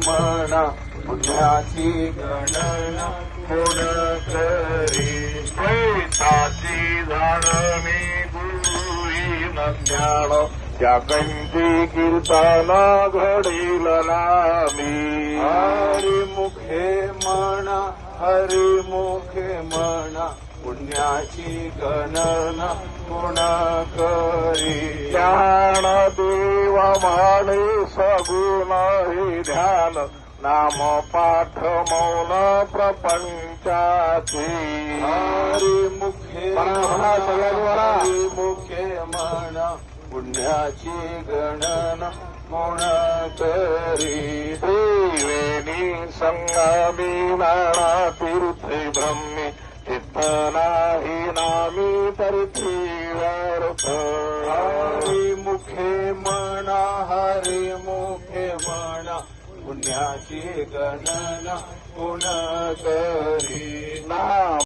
म्हणा पुण्याची गणना कोण करी पैशाची झाड मी गुरुई न ज्ञान त्या कंठी कीर्तन घडील नामी हरिमुखे म्हणा हरिमुखे म्हणा पुण्याची गणना कोण करी ज्ञान देव म्हणे सगुण हे ध्यान नाम पाठ मौन प्रपंचाचे हरिमुखे हरिमुखे म्हणा पुण्याची गणना कोण करी त्रिवेणी संगमी नाना तीर्थे ब्रह्मे चित्त नाही नामी पृथ्वीवर हरिमुखे म्हणा हरिमुखे म्हणा पुण्याची गणना कोण करी नाम